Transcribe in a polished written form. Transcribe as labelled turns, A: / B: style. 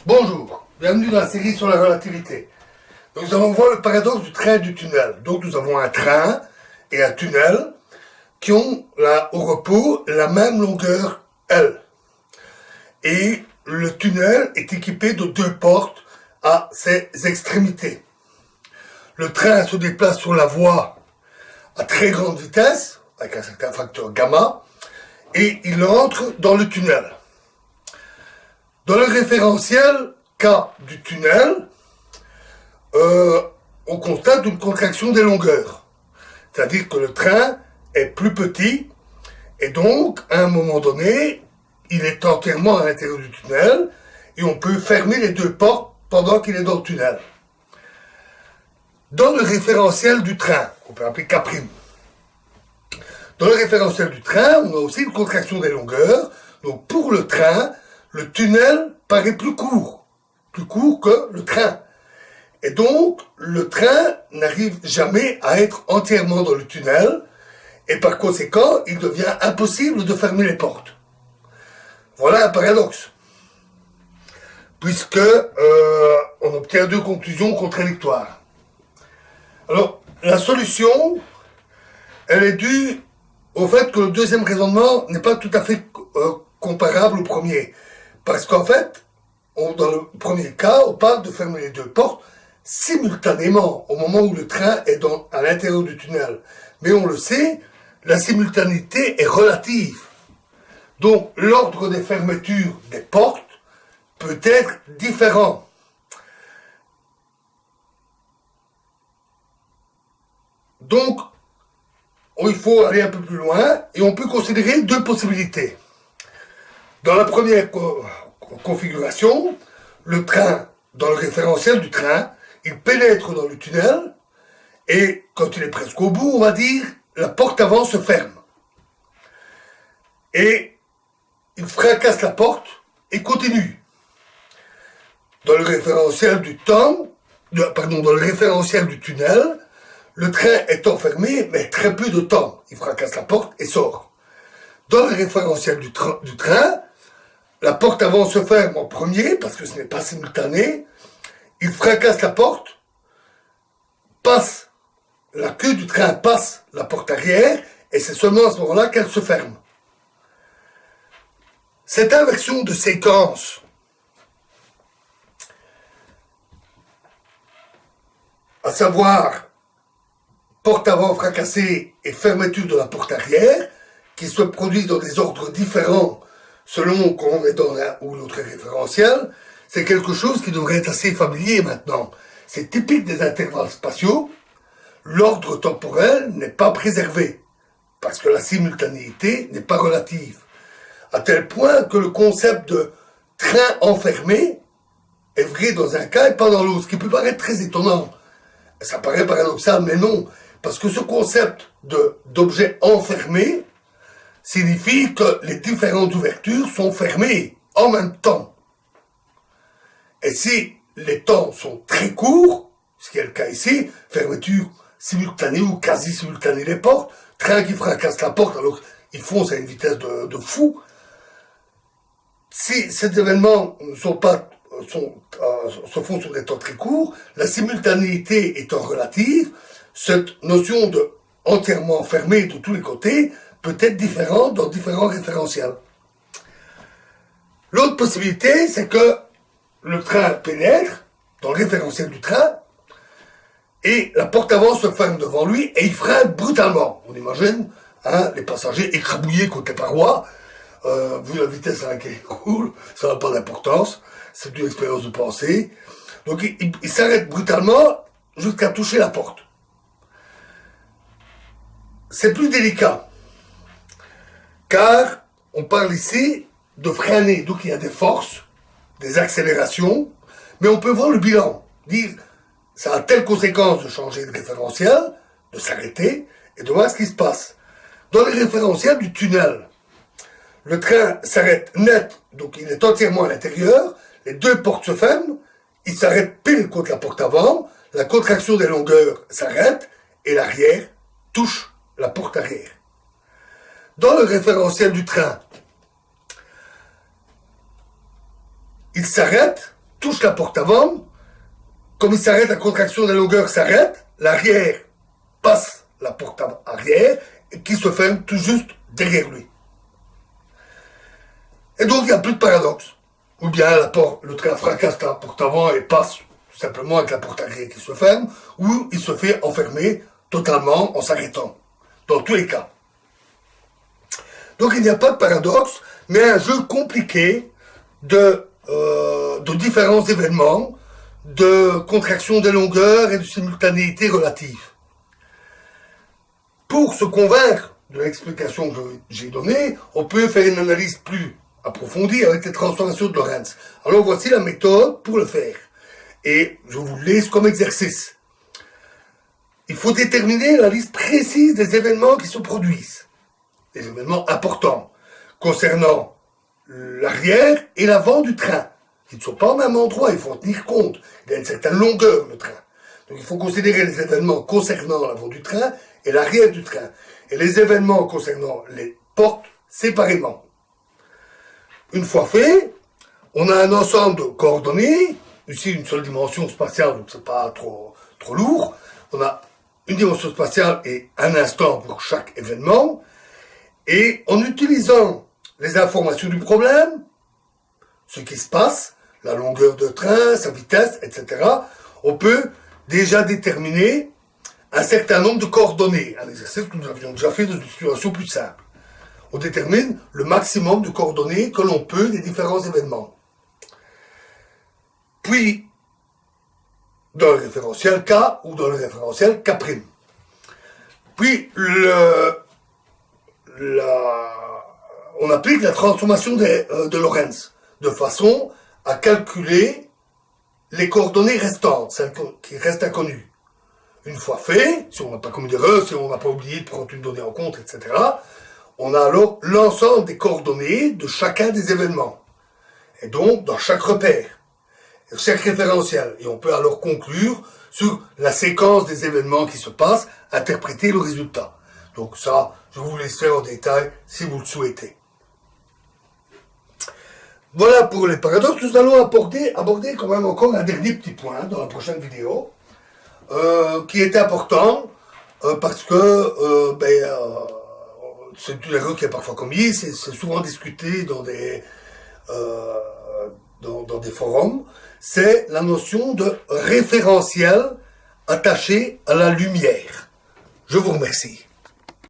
A: Bonjour, bienvenue dans la série sur la relativité. Donc, nous allons voir le paradoxe du train et du tunnel. Donc nous avons un train et un tunnel qui ont au repos la même longueur L. Et le tunnel est équipé de deux portes à ses extrémités. Le train se déplace sur la voie à très grande vitesse, avec un certain facteur gamma, et il entre dans le tunnel. Dans le référentiel K du tunnel, on constate une contraction des longueurs. C'est-à-dire que le train est plus petit, et donc, à un moment donné, il est entièrement à l'intérieur du tunnel, et on peut fermer les deux portes pendant qu'il est dans le tunnel. Dans le référentiel du train, qu'on peut appeler K', dans le référentiel du train, on a aussi une contraction des longueurs. Donc pour le train, le tunnel paraît plus court que le train. Et donc, le train n'arrive jamais à être entièrement dans le tunnel, et par conséquent, il devient impossible de fermer les portes. Voilà un paradoxe. Puisque on obtient deux conclusions contradictoires. Alors, la solution, elle est due au fait que le deuxième raisonnement n'est pas tout à fait comparable au premier. Parce qu'en fait, dans le premier cas, on parle de fermer les deux portes simultanément au moment où le train est à l'intérieur du tunnel. Mais on le sait, la simultanéité est relative. Donc, l'ordre des fermetures des portes peut être différent. Donc, il faut aller un peu plus loin et on peut considérer deux possibilités. Dans la première configuration, le train, dans le référentiel du train, il pénètre dans le tunnel et quand il est presque au bout, on va dire, la porte avant se ferme. Et il fracasse la porte et continue. Dans le référentiel dans le référentiel du tunnel, le train est enfermé, mais très peu de temps. Il fracasse la porte et sort. Dans le référentiel du train, la porte avant se ferme en premier, parce que ce n'est pas simultané. Il fracasse la porte, la queue du train passe la porte arrière, et c'est seulement à ce moment-là qu'elle se ferme. Cette inversion de séquence, à savoir porte avant fracassée et fermeture de la porte arrière, qui se produisent dans des ordres différents selon qu'on est dans l'un ou l'autre référentiel, c'est quelque chose qui devrait être assez familier maintenant. C'est typique des intervalles spatiaux. L'ordre temporel n'est pas préservé, parce que la simultanéité n'est pas relative. À tel point que le concept de train enfermé est vrai dans un cas et pas dans l'autre, ce qui peut paraître très étonnant. Ça paraît paradoxal, mais non. Parce que ce concept d'objet enfermé signifie que les différentes ouvertures sont fermées en même temps. Et si les temps sont très courts, ce qui est le cas ici, fermeture simultanée ou quasi simultanée des portes, train qui fracasse la porte alors qu'ils foncent à une vitesse de fou. Si ces événements se font sur des temps très courts, la simultanéité étant relative, cette notion de entièrement fermé de tous les côtés peut être différente dans différents référentiels. L'autre possibilité, c'est que le train pénètre dans le référentiel du train et la porte avant se ferme devant lui et il freine brutalement. On imagine les passagers écrabouillés contre les parois. Vu la vitesse à laquelle il roule, ça n'a pas d'importance. C'est une expérience de pensée. Donc il s'arrête brutalement jusqu'à toucher la porte. C'est plus délicat, car on parle ici de freiner, donc il y a des forces, des accélérations, mais on peut voir le bilan, dire ça a telle conséquence de changer de référentiel, de s'arrêter et de voir ce qui se passe. Dans le référentiel du tunnel, le train s'arrête net, donc il est entièrement à l'intérieur, les deux portes se ferment, il s'arrête pile contre la porte avant, la contraction des longueurs s'arrête et l'arrière touche la porte arrière. Dans le référentiel du train, il s'arrête touche la porte avant, comme il s'arrête, la contraction des longueurs s'arrête, l'arrière passe la porte arrière, et qui se ferme tout juste derrière lui. Et donc il n'y a plus de paradoxe. Ou bien le train fracasse la porte avant et passe tout simplement avec la porte arrière qui se ferme, ou il se fait enfermer totalement en s'arrêtant. Dans tous les cas. Donc il n'y a pas de paradoxe, mais un jeu compliqué de différents événements, de contraction des longueurs et de simultanéité relative. Pour se convaincre de l'explication que j'ai donnée, on peut faire une analyse plus approfondie avec les transformations de Lorentz. Alors voici la méthode pour le faire. Et je vous le laisse comme exercice. Il faut déterminer la liste précise des événements qui se produisent. Des événements importants concernant l'arrière et l'avant du train, qui ne sont pas au même endroit, il faut en tenir compte. Il y a une certaine longueur, le train. Donc il faut considérer les événements concernant l'avant du train et l'arrière du train. Et les événements concernant les portes séparément. Une fois fait, on a un ensemble de coordonnées, ici une seule dimension spatiale, donc c'est pas trop lourd. On a une dimension spatiale et un instant pour chaque événement. Et en utilisant les informations du problème, ce qui se passe, la longueur de train, sa vitesse, etc., on peut déjà déterminer un certain nombre de coordonnées. Un exercice que nous avions déjà fait dans une situation plus simple. On détermine le maximum de coordonnées que l'on peut des différents événements. Puis, dans le référentiel K ou dans le référentiel K'. Puis, on applique la transformation de Lorentz de façon à calculer les coordonnées restantes, celles qui restent inconnues. Une fois fait, si on n'a pas commis d'erreur, si on n'a pas oublié de prendre une donnée en compte, etc., on a alors l'ensemble des coordonnées de chacun des événements. Et donc, dans chaque repère, chaque référentiel. Et on peut alors conclure sur la séquence des événements qui se passent, interpréter le résultat. Donc ça, je vous laisse faire en détail si vous le souhaitez. Voilà pour les paradoxes. Nous allons aborder quand même encore un dernier petit point dans la prochaine vidéo, qui est important, parce que c'est une erreur qui est parfois commise, c'est souvent discuté dans des forums, c'est la notion de référentiel attaché à la lumière. Je vous remercie.